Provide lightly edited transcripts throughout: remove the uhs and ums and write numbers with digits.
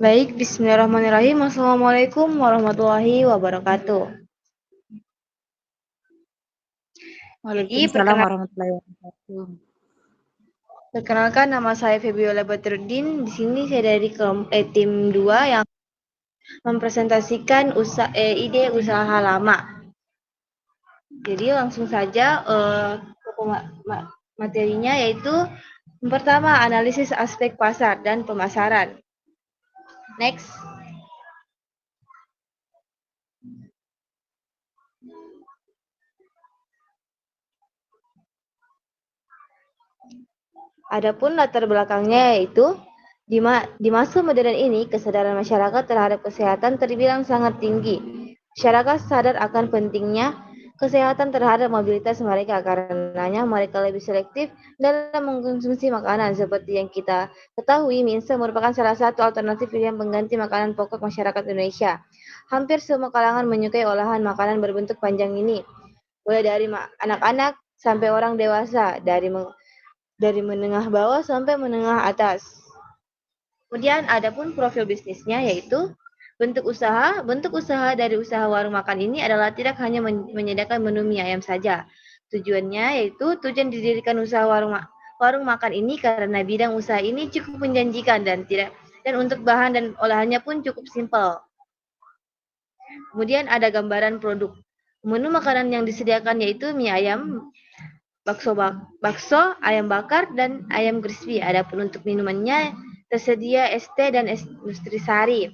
Baik, bismillahirrahmanirrahim. Assalamualaikum warahmatullahi wabarakatuh. Jadi, Waalaikumsalam warahmatullahi wabarakatuh. perkenalkan nama saya Febiola Badruddin. Di sini saya dari tim 2 yang mempresentasikan ide usaha lama. Jadi langsung saja materinya yaitu yang pertama analisis aspek pasar dan pemasaran. Next. Adapun latar belakangnya yaitu di masa modern ini kesadaran masyarakat terhadap kesehatan terbilang sangat tinggi. Masyarakat sadar akan pentingnya kesehatan terhadap mobilitas mereka karenanya mereka lebih selektif dalam mengkonsumsi makanan seperti yang kita ketahui mie instan merupakan salah satu alternatif pilihan pengganti makanan pokok masyarakat Indonesia. Hampir semua kalangan menyukai olahan makanan berbentuk panjang ini, mulai dari anak-anak sampai orang dewasa, dari menengah bawah sampai menengah atas. Kemudian ada pun profil bisnisnya yaitu bentuk usaha dari usaha warung makan ini adalah tidak hanya menyediakan menu mie ayam saja. Tujuannya yaitu tujuan didirikan usaha warung makan ini karena bidang usaha ini cukup menjanjikan dan untuk bahan dan olahannya pun cukup simpel. Kemudian ada gambaran produk. Menu makanan yang disediakan yaitu mie ayam, bakso, ayam bakar, dan ayam crispy. Adapun untuk minumannya tersedia es teh dan es nutrisari.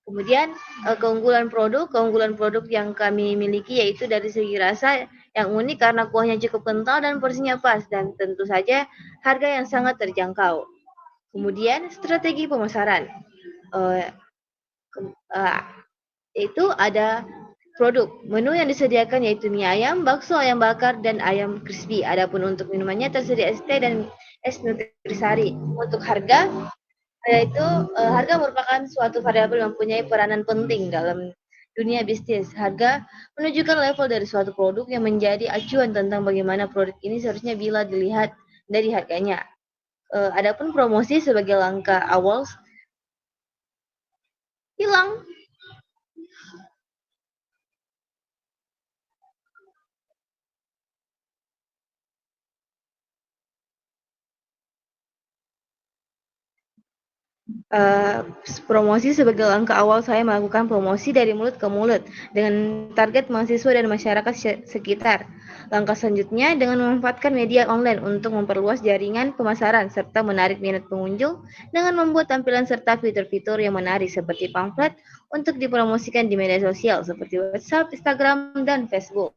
Kemudian keunggulan produk yang kami miliki yaitu dari segi rasa yang unik karena kuahnya cukup kental dan porsinya pas dan tentu saja harga yang sangat terjangkau. Kemudian strategi pemasaran. Eh, Yaitu ada produk. Menu yang disediakan yaitu mie ayam, bakso ayam bakar, dan ayam crispy. Adapun untuk minumannya tersedia es teh dan es nutrisari. Untuk harga, yaitu harga merupakan suatu variabel yang mempunyai peranan penting dalam dunia bisnis. Harga menunjukkan level dari suatu produk yang menjadi acuan tentang bagaimana produk ini seharusnya bila dilihat dari harganya. Adapun promosi sebagai langkah awal hilang. uh, Promosi sebagai langkah awal saya melakukan promosi dari mulut ke mulut dengan target mahasiswa dan masyarakat sekitar. Langkah selanjutnya dengan memanfaatkan media online untuk memperluas jaringan pemasaran serta menarik minat pengunjung dengan membuat tampilan serta fitur-fitur yang menarik seperti pamflet untuk dipromosikan di media sosial seperti WhatsApp, Instagram, dan Facebook.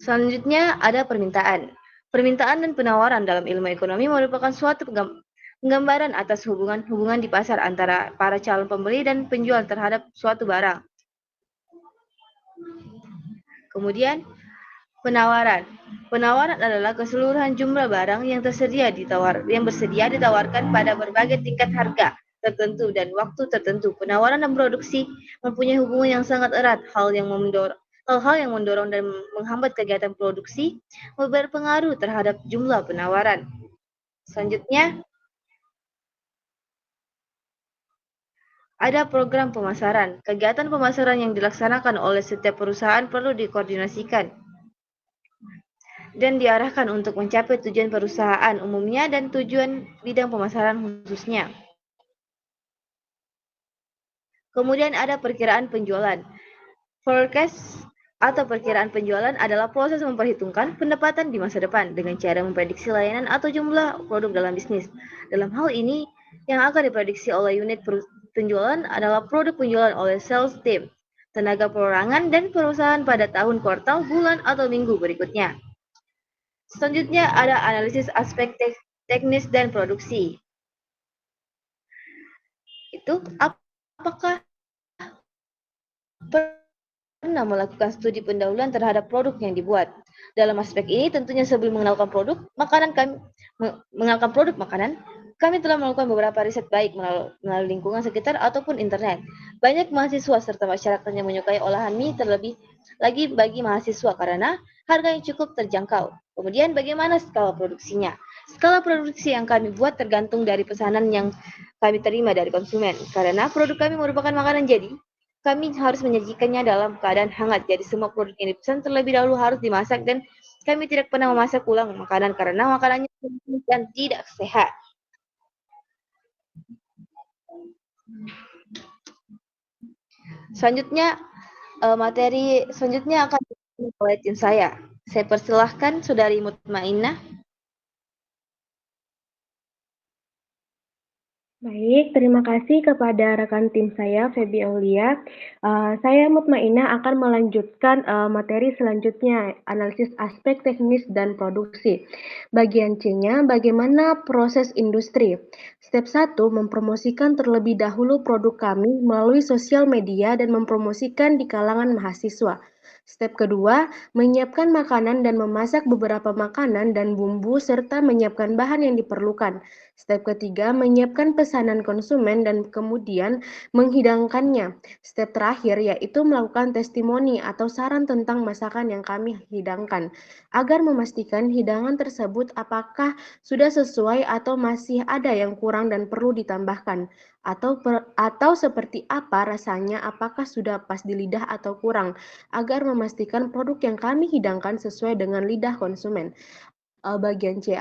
Selanjutnya ada permintaan. Permintaan dan penawaran dalam ilmu ekonomi merupakan suatu penggambaran atas hubungan di pasar antara para calon pembeli dan penjual terhadap suatu barang. Kemudian penawaran. Penawaran adalah keseluruhan jumlah barang yang bersedia ditawarkan pada berbagai tingkat harga tertentu dan waktu tertentu. Penawaran dan produksi mempunyai hubungan yang sangat erat. Hal-hal yang mendorong dan menghambat kegiatan produksi berpengaruh terhadap jumlah penawaran. Selanjutnya, ada program pemasaran. Kegiatan pemasaran yang dilaksanakan oleh setiap perusahaan perlu dikoordinasikan dan diarahkan untuk mencapai tujuan perusahaan umumnya dan tujuan bidang pemasaran khususnya. Kemudian ada perkiraan penjualan. Forecast atau perkiraan penjualan adalah proses memperhitungkan pendapatan di masa depan dengan cara memprediksi layanan atau jumlah produk dalam bisnis. Dalam hal ini, yang akan diprediksi oleh unit penjualan adalah produk penjualan oleh sales team, tenaga perorangan, dan perusahaan pada tahun, kuartal, bulan, atau minggu berikutnya. Selanjutnya ada analisis aspek teknis dan produksi. Itu apakah pernah melakukan studi pendahuluan terhadap produk yang dibuat. Dalam aspek ini tentunya sebelum mengenalkan produk makanan, Kami telah melakukan beberapa riset baik melalui lingkungan sekitar ataupun internet. Banyak mahasiswa serta masyarakat yang menyukai olahan mie, terlebih lagi bagi mahasiswa karena harga yang cukup terjangkau. Kemudian bagaimana skala produksinya? Skala produksi yang kami buat tergantung dari pesanan yang kami terima dari konsumen. Karena produk kami merupakan makanan jadi, kami harus menyajikannya dalam keadaan hangat. Jadi semua produk yang dipesan terlebih dahulu harus dimasak dan kami tidak pernah memasak ulang makanan karena makanannya dan tidak sehat. Selanjutnya, materi selanjutnya akan dibawakan oleh tim saya. Saya persilahkan Saudari Mutmainnah. Baik, terima kasih kepada rekan tim saya, Feby Aulia. Saya Mutmainnah akan melanjutkan materi selanjutnya, analisis aspek teknis dan produksi. Bagian C-nya, bagaimana proses industri. Step 1, mempromosikan terlebih dahulu produk kami melalui sosial media dan mempromosikan di kalangan mahasiswa. Step kedua, menyiapkan makanan dan memasak beberapa makanan dan bumbu serta menyiapkan bahan yang diperlukan. Step ketiga, menyiapkan pesanan konsumen dan kemudian menghidangkannya. Step terakhir yaitu melakukan testimoni atau saran tentang masakan yang kami hidangkan, agar memastikan hidangan tersebut apakah sudah sesuai atau masih ada yang kurang dan perlu ditambahkan, atau seperti apa rasanya, apakah sudah pas di lidah atau kurang, agar memastikan produk yang kami hidangkan sesuai dengan lidah konsumen. Bagian D,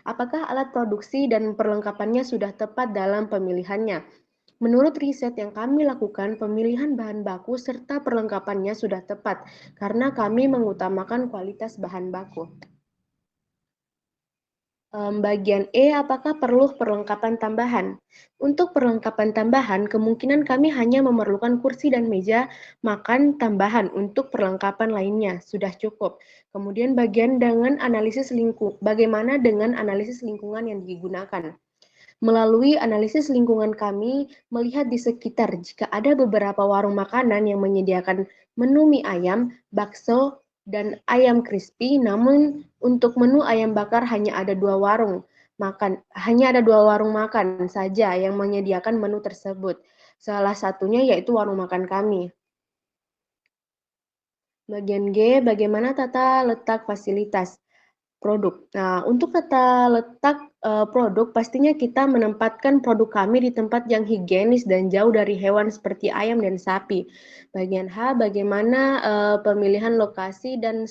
apakah alat produksi dan perlengkapannya sudah tepat dalam pemilihannya? Menurut riset yang kami lakukan, pemilihan bahan baku serta perlengkapannya sudah tepat karena kami mengutamakan kualitas bahan baku. Bagian E, apakah perlu perlengkapan tambahan? Untuk perlengkapan tambahan, kemungkinan kami hanya memerlukan kursi dan meja makan tambahan. Untuk perlengkapan lainnya sudah cukup. Kemudian bagaimana dengan analisis lingkungan yang digunakan? Melalui analisis lingkungan kami melihat di sekitar jika ada beberapa warung makanan yang menyediakan menu mie ayam, bakso, dan ayam crispy, namun untuk menu ayam bakar hanya ada dua warung makan saja yang menyediakan menu tersebut. Salah satunya yaitu warung makan kami. Bagian G, bagaimana tata letak fasilitas produk. Nah, untuk tata letak produk, pastinya kita menempatkan produk kami di tempat yang higienis dan jauh dari hewan seperti ayam dan sapi. Bagian H, bagaimana pemilihan lokasi dan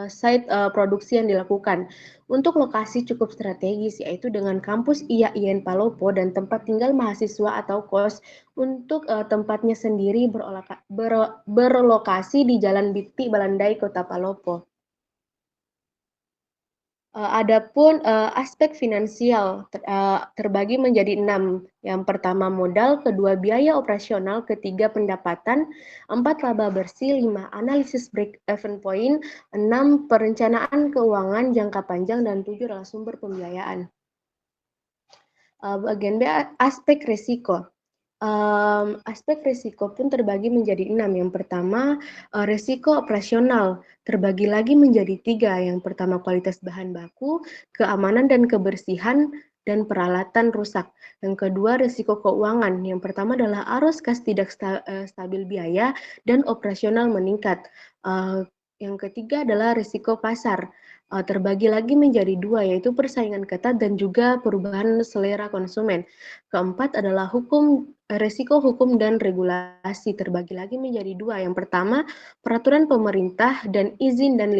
site produksi yang dilakukan. Untuk lokasi cukup strategis, yaitu dengan kampus IAIN Palopo dan tempat tinggal mahasiswa atau kos. Untuk tempatnya sendiri berlokasi di Jalan Biti Balandai, Kota Palopo. Adapun aspek finansial terbagi menjadi 6. Yang pertama modal, kedua biaya operasional, ketiga pendapatan, 4 laba bersih, 5 analisis break-even point, 6 perencanaan keuangan jangka panjang, dan 7 adalah sumber pembiayaan. Bagian B, aspek risiko. Aspek risiko pun terbagi menjadi 6. Yang pertama, risiko operasional terbagi lagi menjadi 3. Yang pertama, kualitas bahan baku, keamanan dan kebersihan, dan peralatan rusak. Yang kedua, risiko keuangan. Yang pertama adalah arus kas tidak stabil biaya dan operasional meningkat. Yang ketiga adalah risiko pasar. Terbagi lagi menjadi 2, yaitu persaingan ketat dan juga perubahan selera konsumen. Keempat adalah resiko hukum dan regulasi, terbagi lagi menjadi 2. Yang pertama, peraturan pemerintah dan izin dan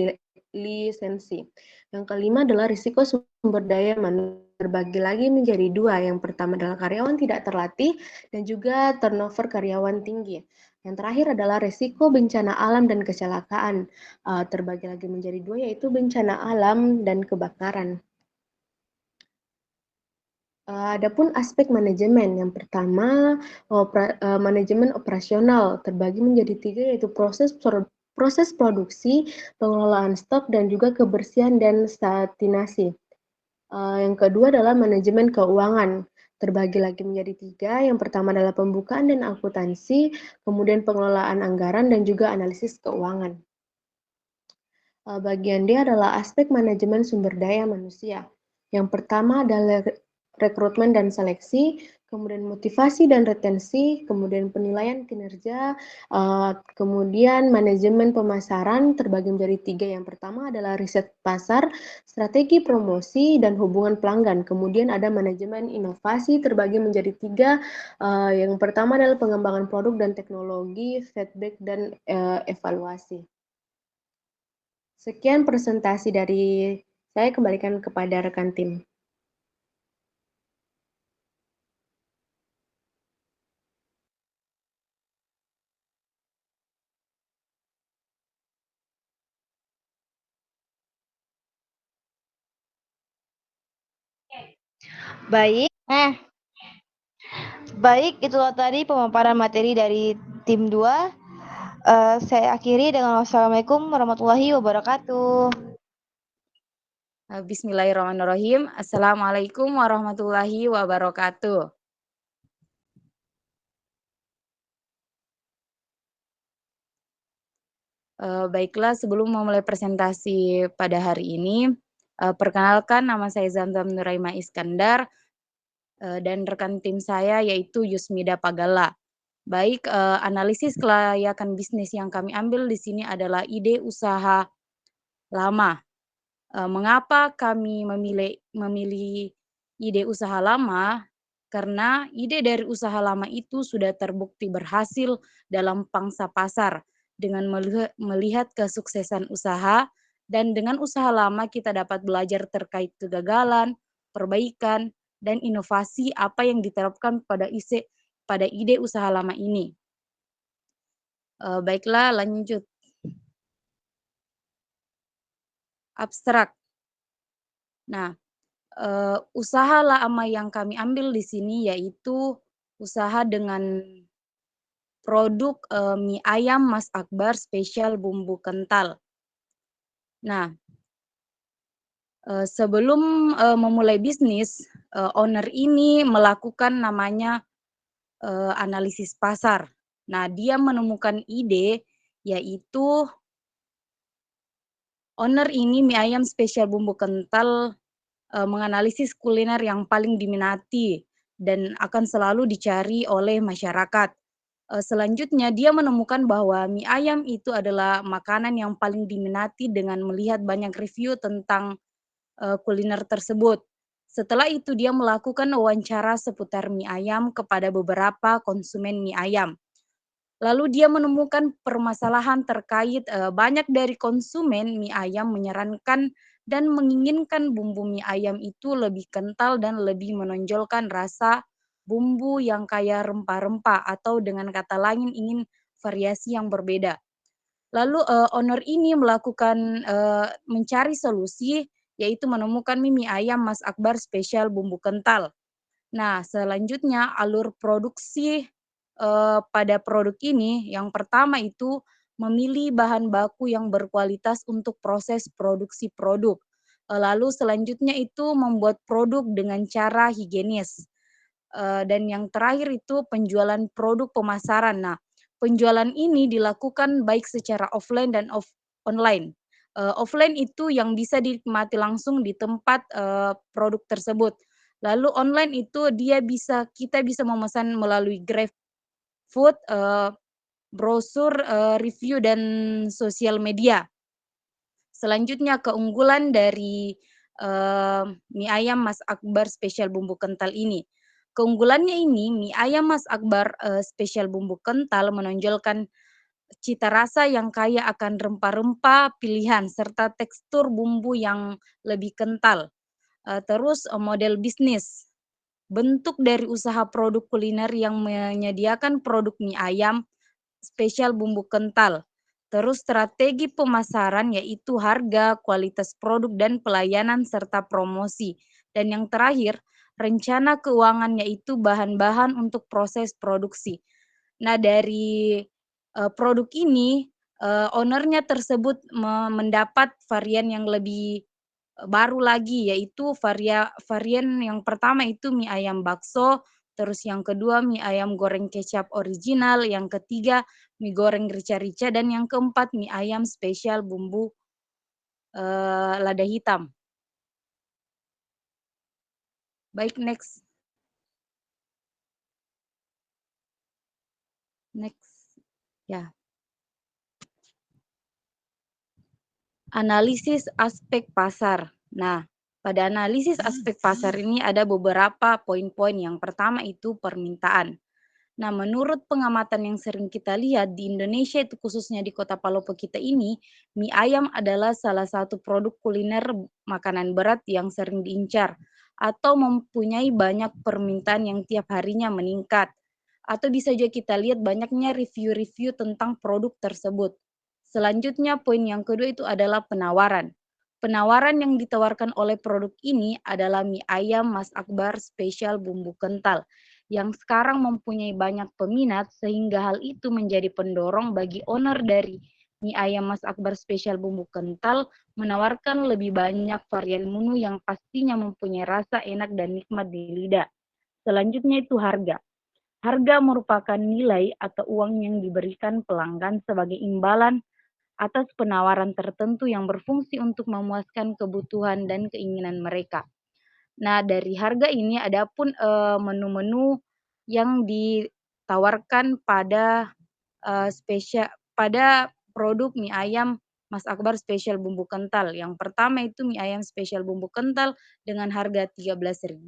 lisensi. Yang kelima adalah risiko sumber daya manusia, terbagi lagi menjadi 2. Yang pertama adalah karyawan tidak terlatih dan juga turnover karyawan tinggi. Yang terakhir adalah risiko bencana alam dan kecelakaan, terbagi lagi menjadi 2, yaitu bencana alam dan kebakaran. Adapun aspek manajemen, yang pertama manajemen operasional terbagi menjadi 3, yaitu proses produksi, pengelolaan stok, dan juga kebersihan dan sanitasi. Yang kedua adalah manajemen keuangan, terbagi lagi menjadi 3. Yang pertama adalah pembukaan dan akuntansi, kemudian pengelolaan anggaran, dan juga analisis keuangan. Bagian D adalah aspek manajemen sumber daya manusia. Yang pertama adalah rekrutmen dan seleksi, kemudian motivasi dan retensi, kemudian penilaian kinerja, kemudian manajemen pemasaran terbagi menjadi 3. Yang pertama adalah riset pasar, strategi promosi, dan hubungan pelanggan. Kemudian ada manajemen inovasi terbagi menjadi 3. Yang pertama adalah pengembangan produk dan teknologi, feedback, dan evaluasi. Sekian presentasi dari saya, kembalikan kepada rekan tim. Baik, baik itulah tadi pemaparan materi dari tim 2. Saya akhiri dengan wassalamualaikum warahmatullahi wabarakatuh. Bismillahirrahmanirrahim. Assalamualaikum warahmatullahi wabarakatuh. Baiklah, sebelum memulai presentasi pada hari ini, perkenalkan nama saya Zamzam Nuraima Iskandar, dan rekan tim saya yaitu Yusmida Pagala. Baik, analisis kelayakan bisnis yang kami ambil di sini adalah ide usaha lama. Mengapa kami memilih ide usaha lama? Karena ide dari usaha lama itu sudah terbukti berhasil dalam pangsa pasar dengan melihat kesuksesan usaha, dan dengan usaha lama kita dapat belajar terkait kegagalan, perbaikan, dan inovasi apa yang diterapkan pada ide usaha lama ini. Baiklah, lanjut. Abstrak. Nah, usaha lama yang kami ambil di sini yaitu usaha dengan produk, mie ayam Mas Akbar spesial bumbu kental. Nah, sebelum, memulai bisnis, owner ini melakukan namanya, analisis pasar. Nah, dia menemukan ide, yaitu owner ini mie ayam spesial bumbu kental menganalisis kuliner yang paling diminati dan akan selalu dicari oleh masyarakat. Selanjutnya dia menemukan bahwa mie ayam itu adalah makanan yang paling diminati dengan melihat banyak review tentang, kuliner tersebut. Setelah itu dia melakukan wawancara seputar mie ayam kepada beberapa konsumen mie ayam. Lalu dia menemukan permasalahan terkait, banyak dari konsumen mie ayam menyarankan dan menginginkan bumbu mie ayam itu lebih kental dan lebih menonjolkan rasa bumbu yang kaya rempah-rempah, atau dengan kata lain ingin variasi yang berbeda. Lalu, owner ini melakukan, mencari solusi, yaitu menemukan mie ayam Mas Akbar spesial bumbu kental. Nah, selanjutnya alur produksi, pada produk ini, yang pertama itu memilih bahan baku yang berkualitas untuk proses produksi produk. Lalu selanjutnya itu membuat produk dengan cara higienis. Dan yang terakhir itu penjualan produk pemasaran. Nah, penjualan ini dilakukan baik secara offline dan online. Offline itu yang bisa dinikmati langsung di tempat, produk tersebut. Lalu online itu kita bisa memesan melalui GrabFood, brosur, review, dan sosial media. Selanjutnya keunggulan dari, mie ayam Mas Akbar spesial bumbu kental ini. Keunggulannya ini, mie ayam Mas Akbar, spesial bumbu kental menonjolkan cita rasa yang kaya akan rempah-rempah pilihan serta tekstur bumbu yang lebih kental. Terus, model bisnis. Bentuk dari usaha produk kuliner yang menyediakan produk mie ayam spesial bumbu kental. Terus strategi pemasaran yaitu harga, kualitas produk, dan pelayanan serta promosi. Dan yang terakhir, rencana keuangan yaitu bahan-bahan untuk proses produksi. Nah, dari, produk ini, owner-nya tersebut mendapat varian yang lebih baru lagi, yaitu varian yang pertama itu mie ayam bakso, terus yang kedua mie ayam goreng kecap original, yang ketiga mie goreng rica-rica, dan yang keempat mie ayam spesial bumbu, lada hitam. Baik, next. Next. Ya. Analisis aspek pasar. Nah, pada analisis aspek pasar ini ada beberapa poin-poin. Yang pertama itu permintaan. Nah, menurut pengamatan yang sering kita lihat di Indonesia itu khususnya di Kota Palopo kita ini, mie ayam adalah salah satu produk kuliner makanan berat yang sering diincar atau mempunyai banyak permintaan yang tiap harinya meningkat. Atau bisa juga kita lihat banyaknya review-review tentang produk tersebut. Selanjutnya poin yang kedua itu adalah penawaran. Penawaran yang ditawarkan oleh produk ini adalah mie ayam Mas Akbar spesial bumbu kental yang sekarang mempunyai banyak peminat sehingga hal itu menjadi pendorong bagi owner dari mie ayam Mas Akbar spesial bumbu kental menawarkan lebih banyak varian menu yang pastinya mempunyai rasa enak dan nikmat di lidah. Selanjutnya itu harga. Harga merupakan nilai atau uang yang diberikan pelanggan sebagai imbalan atas penawaran tertentu yang berfungsi untuk memuaskan kebutuhan dan keinginan mereka. Nah, dari harga ini ada pun menu-menu yang ditawarkan pada pada produk mie ayam Mas Akbar spesial bumbu kental. Yang pertama itu mie ayam spesial bumbu kental dengan harga 13.000,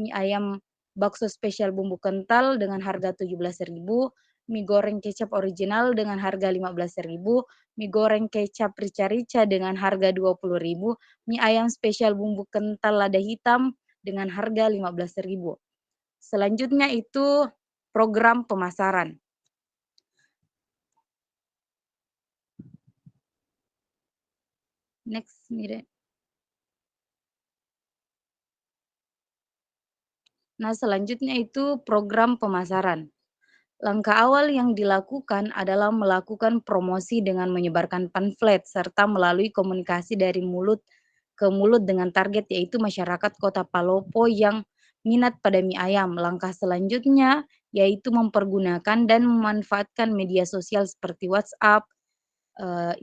mie ayam bakso spesial bumbu kental dengan harga 17.000, mie goreng kecap original dengan harga 15.000, mie goreng kecap rica-rica dengan harga 20.000, mie ayam spesial bumbu kental lada hitam dengan harga 15.000. Selanjutnya itu program pemasaran. Next, Mire. Nah, selanjutnya itu program pemasaran. Langkah awal yang dilakukan adalah melakukan promosi dengan menyebarkan pamflet serta melalui komunikasi dari mulut ke mulut dengan target yaitu masyarakat Kota Palopo yang minat pada mie ayam. Langkah selanjutnya yaitu mempergunakan dan memanfaatkan media sosial seperti WhatsApp,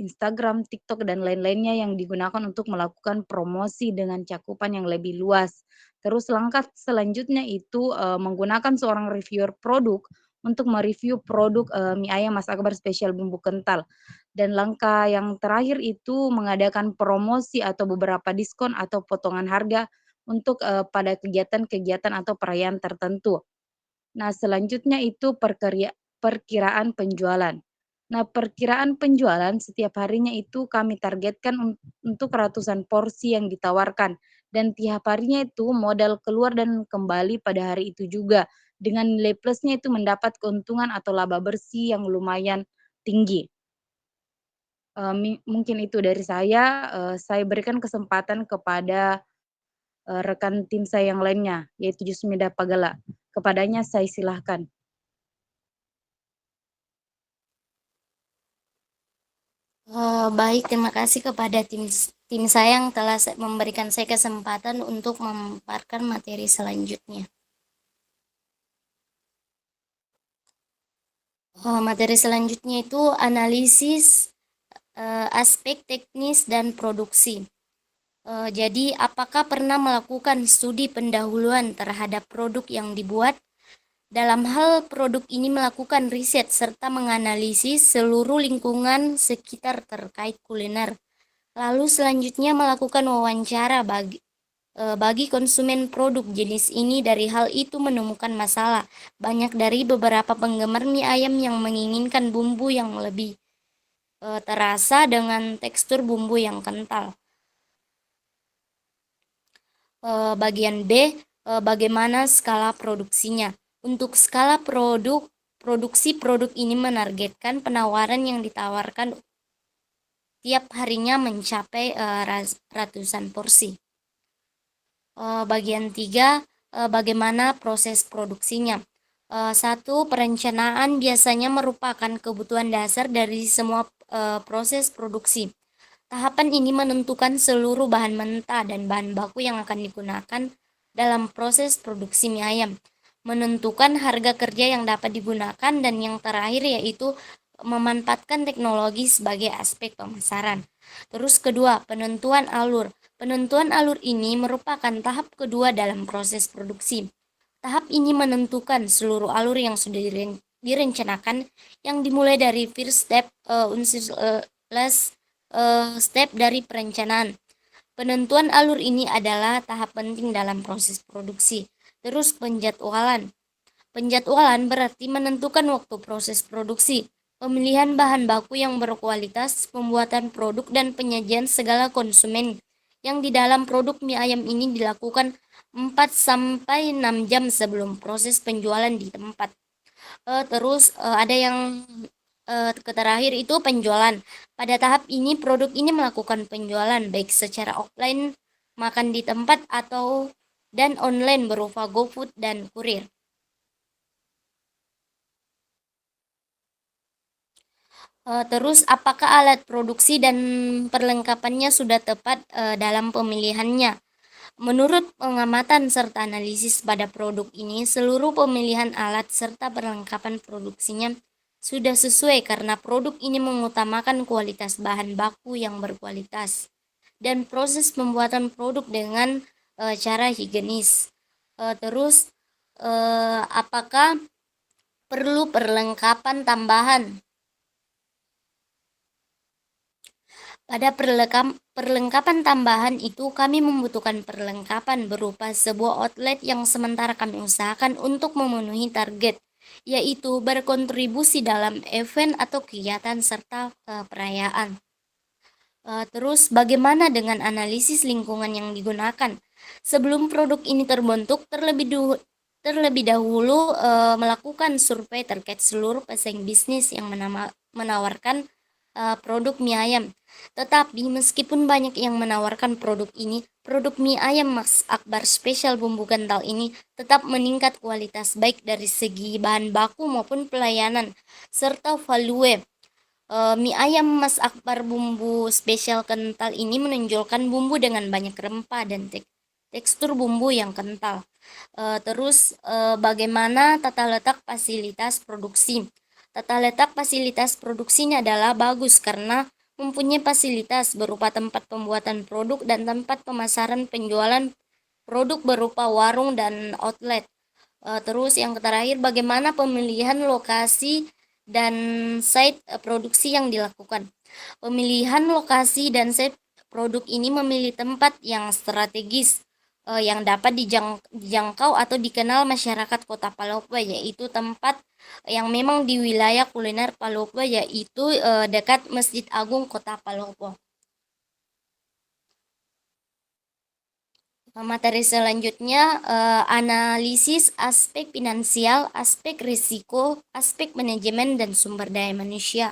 Instagram, TikTok, dan lain-lainnya yang digunakan untuk melakukan promosi dengan cakupan yang lebih luas. Terus langkah selanjutnya itu menggunakan seorang reviewer produk untuk mereview produk mie ayam Mas Akbar spesial bumbu kental. Dan langkah yang terakhir itu mengadakan promosi atau beberapa diskon atau potongan harga untuk pada kegiatan-kegiatan atau perayaan tertentu. Nah, selanjutnya itu perkiraan penjualan. Nah, perkiraan penjualan setiap harinya itu kami targetkan untuk ratusan porsi yang ditawarkan dan tiap harinya itu modal keluar dan kembali pada hari itu juga. Dengan nilai plusnya itu mendapat keuntungan atau laba bersih yang lumayan tinggi. Mungkin itu dari saya berikan kesempatan kepada rekan tim saya yang lainnya, yaitu Jusmida Pagala. Kepadanya saya silahkan. Baik, terima kasih kepada tim saya yang telah memberikan saya kesempatan untuk memaparkan materi selanjutnya. Materi selanjutnya itu analisis aspek teknis dan produksi. Jadi, apakah pernah melakukan studi pendahuluan terhadap produk yang dibuat? Dalam hal produk ini melakukan riset serta menganalisis seluruh lingkungan sekitar terkait kuliner. Lalu selanjutnya melakukan wawancara bagi konsumen produk jenis ini. Dari hal itu menemukan masalah. Banyak dari beberapa penggemar mie ayam yang menginginkan bumbu yang lebih terasa dengan tekstur bumbu yang kental. Bagian B, bagaimana skala produksinya. Untuk skala produksi produk ini menargetkan penawaran yang ditawarkan tiap harinya mencapai ratusan porsi. Bagian 3, bagaimana proses produksinya. 1, perencanaan biasanya merupakan kebutuhan dasar dari semua proses produksi. Tahapan ini menentukan seluruh bahan mentah dan bahan baku yang akan digunakan dalam proses produksi mie ayam, menentukan harga kerja yang dapat digunakan, dan yang terakhir yaitu memanfaatkan teknologi sebagai aspek pemasaran. Terus kedua, penentuan alur. Penentuan alur ini merupakan tahap kedua dalam proses produksi. Tahap ini menentukan seluruh alur yang sudah direncanakan, yang dimulai dari first step last step dari perencanaan. Penentuan alur ini adalah tahap penting dalam proses produksi. Terus penjadwalan. Penjadwalan berarti menentukan waktu proses produksi, pemilihan bahan baku yang berkualitas, pembuatan produk, dan penyajian segala konsumen. Yang di dalam produk mie ayam ini dilakukan 4-6 jam sebelum proses penjualan di tempat. Terus ada yang terakhir itu penjualan. Pada tahap ini produk ini melakukan penjualan baik secara offline, makan di tempat, atau dan online berupa GoFood dan kurir. Terus apakah alat produksi dan perlengkapannya sudah tepat dalam pemilihannya? Menurut pengamatan serta analisis pada produk ini, seluruh pemilihan alat serta perlengkapan produksinya sudah sesuai karena produk ini mengutamakan kualitas bahan baku yang berkualitas dan proses pembuatan produk dengan cara higienis. Terus apakah perlu perlengkapan tambahan? Pada perlengkapan tambahan itu kami membutuhkan perlengkapan berupa sebuah outlet yang sementara kami usahakan untuk memenuhi target, yaitu berkontribusi dalam event atau kegiatan serta perayaan. Terus bagaimana dengan analisis lingkungan yang digunakan? Sebelum produk ini terbentuk, terlebih dahulu melakukan survei terkait seluruh pesaing bisnis yang menawarkan produk mie ayam. Tetapi meskipun banyak yang menawarkan produk ini, produk mie ayam Mas Akbar spesial bumbu kental ini tetap meningkat kualitas baik dari segi bahan baku maupun pelayanan serta value. Mie ayam Mas Akbar bumbu spesial kental ini menonjolkan bumbu dengan banyak rempah dan tekstur bumbu yang kental. Terus bagaimana tata letak fasilitas produksi? Tata letak fasilitas produksinya adalah bagus karena mempunyai fasilitas berupa tempat pembuatan produk dan tempat pemasaran penjualan produk berupa warung dan outlet. Terus yang terakhir, bagaimana pemilihan lokasi dan site produksi yang dilakukan? Pemilihan lokasi dan site produk ini memilih tempat yang strategis yang dapat dijangkau atau dikenal masyarakat Kota Palopo, yaitu tempat yang memang di wilayah kuliner Palopo, yaitu dekat Masjid Agung Kota Palopo. Materi selanjutnya analisis aspek finansial, aspek risiko, aspek manajemen dan sumber daya manusia.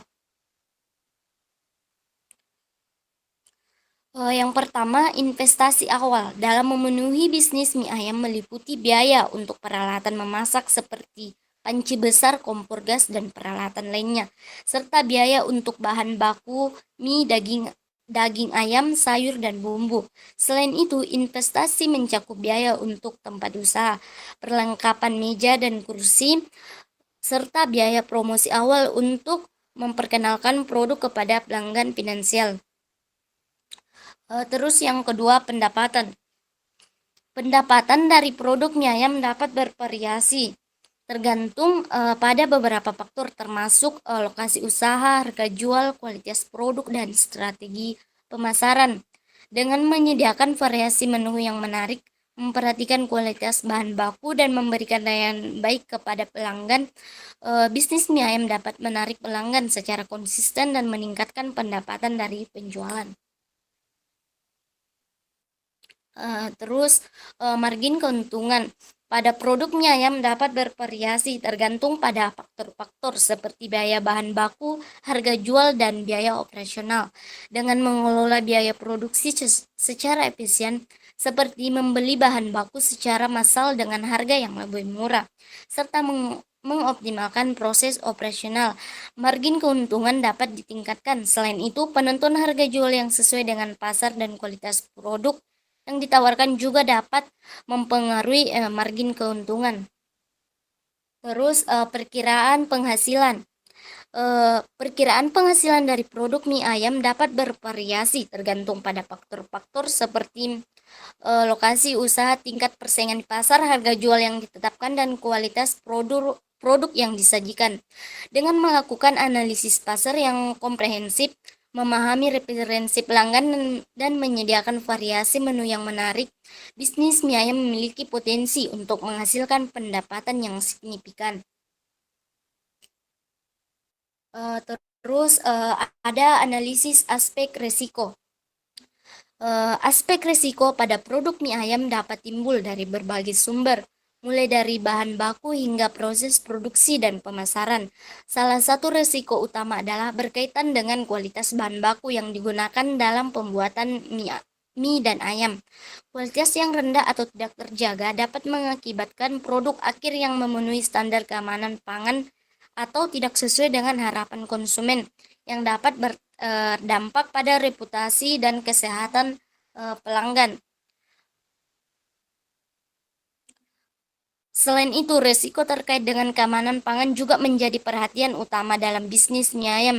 Yang pertama, investasi awal dalam memenuhi bisnis mie ayam meliputi biaya untuk peralatan memasak seperti panci besar, kompor gas, dan peralatan lainnya, serta biaya untuk bahan baku mie, daging ayam, sayur, dan bumbu. Selain itu, investasi mencakup biaya untuk tempat usaha, perlengkapan meja dan kursi, serta biaya promosi awal untuk memperkenalkan produk kepada pelanggan finansial. Terus yang kedua, pendapatan. Pendapatan dari produk mie ayam dapat bervariasi tergantung pada beberapa faktor termasuk lokasi usaha, harga jual, kualitas produk, dan strategi pemasaran. Dengan menyediakan variasi menu yang menarik, memperhatikan kualitas bahan baku, dan memberikan layanan baik kepada pelanggan, bisnis mie ayam dapat menarik pelanggan secara konsisten dan meningkatkan pendapatan dari penjualan. Terus margin keuntungan pada produk mie ayam dapat bervariasi tergantung pada faktor-faktor seperti biaya bahan baku, harga jual, dan biaya operasional. Dengan mengelola biaya produksi secara efisien, seperti membeli bahan baku secara massal dengan harga yang lebih murah, serta mengoptimalkan proses operasional, margin keuntungan dapat ditingkatkan. Selain itu, penentuan harga jual yang sesuai dengan pasar dan kualitas produk yang ditawarkan juga dapat mempengaruhi margin keuntungan. Terus perkiraan penghasilan. Perkiraan penghasilan dari produk mie ayam dapat bervariasi tergantung pada faktor-faktor seperti lokasi usaha, tingkat persaingan di pasar, harga jual yang ditetapkan, dan kualitas produk yang disajikan. Dengan melakukan analisis pasar yang komprehensif, memahami referensi pelanggan, dan menyediakan variasi menu yang menarik, bisnis mie ayam memiliki potensi untuk menghasilkan pendapatan yang signifikan. Terus ada analisis aspek resiko. Aspek risiko pada produk mie ayam dapat timbul dari berbagai sumber, mulai dari bahan baku hingga proses produksi dan pemasaran. Salah satu risiko utama adalah berkaitan dengan kualitas bahan baku yang digunakan dalam pembuatan mie dan ayam. Kualitas yang rendah atau tidak terjaga dapat mengakibatkan produk akhir yang memenuhi standar keamanan pangan atau tidak sesuai dengan harapan konsumen, yang dapat berdampak pada reputasi dan kesehatan pelanggan. Selain itu, resiko terkait dengan keamanan pangan juga menjadi perhatian utama dalam bisnis mie ayam.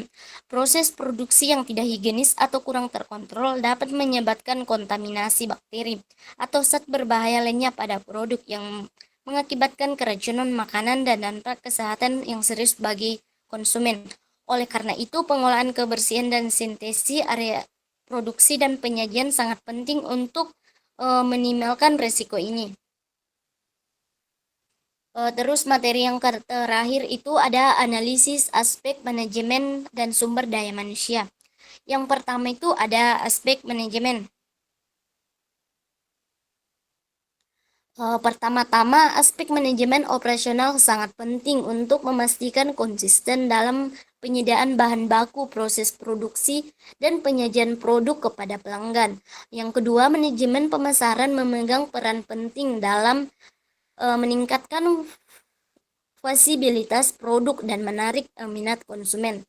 Proses produksi yang tidak higienis atau kurang terkontrol dapat menyebabkan kontaminasi bakteri atau zat berbahaya lainnya pada produk, yang mengakibatkan keracunan makanan dan dampak kesehatan yang serius bagi konsumen. Oleh karena itu, pengolahan kebersihan dan sanitasi area produksi dan penyajian sangat penting untuk minimalkan resiko ini. Terus materi yang terakhir itu ada analisis aspek manajemen dan sumber daya manusia. Yang pertama itu ada aspek manajemen. Pertama-tama, aspek manajemen operasional sangat penting untuk memastikan konsisten dalam penyediaan bahan baku, proses produksi, dan penyajian produk kepada pelanggan. Yang kedua, manajemen pemasaran memegang peran penting dalam meningkatkan visibilitas produk dan menarik minat konsumen.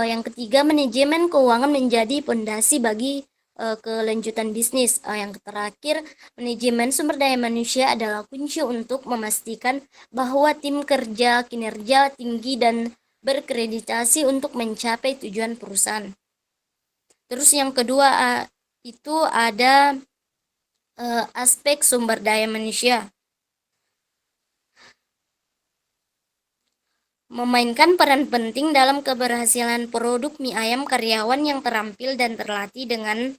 Yang ketiga, manajemen keuangan menjadi fondasi bagi kelanjutan bisnis. Yang terakhir, manajemen sumber daya manusia adalah kunci untuk memastikan bahwa tim kerja kinerja tinggi dan berkreditasi untuk mencapai tujuan perusahaan. Terus yang kedua itu ada aspek sumber daya manusia. Memainkan peran penting dalam keberhasilan produk mie ayam. Karyawan yang terampil dan terlatih dengan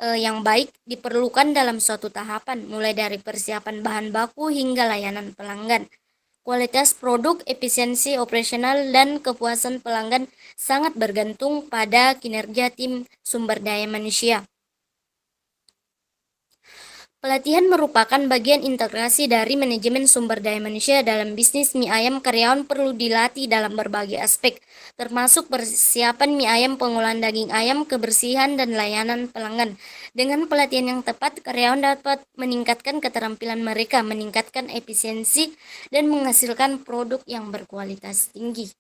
yang baik diperlukan dalam suatu tahapan, mulai dari persiapan bahan baku hingga layanan pelanggan. Kualitas produk, efisiensi operasional, dan kepuasan pelanggan sangat bergantung pada kinerja tim sumber daya manusia. Pelatihan merupakan bagian integrasi dari manajemen sumber daya manusia dalam bisnis mie ayam. Karyawan perlu dilatih dalam berbagai aspek, termasuk persiapan mie ayam, pengolahan daging ayam, kebersihan, dan layanan pelanggan. Dengan pelatihan yang tepat, karyawan dapat meningkatkan keterampilan mereka, meningkatkan efisiensi, dan menghasilkan produk yang berkualitas tinggi.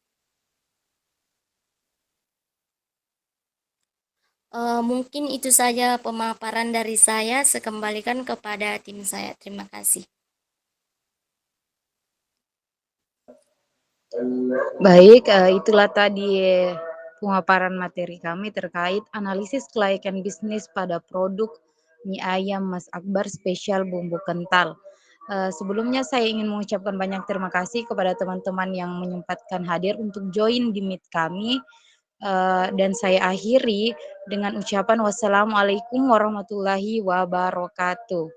Mungkin itu saja pemaparan dari saya. Saya kembalikan kepada tim saya. Terima kasih. Baik, itulah tadi pemaparan materi kami terkait analisis kelayakan bisnis pada produk mie ayam Mas Akbar spesial bumbu kental. Sebelumnya saya ingin mengucapkan banyak terima kasih kepada teman-teman yang menyempatkan hadir untuk join di Meet kami. Dan saya akhiri dengan ucapan wassalamualaikum warahmatullahi wabarakatuh.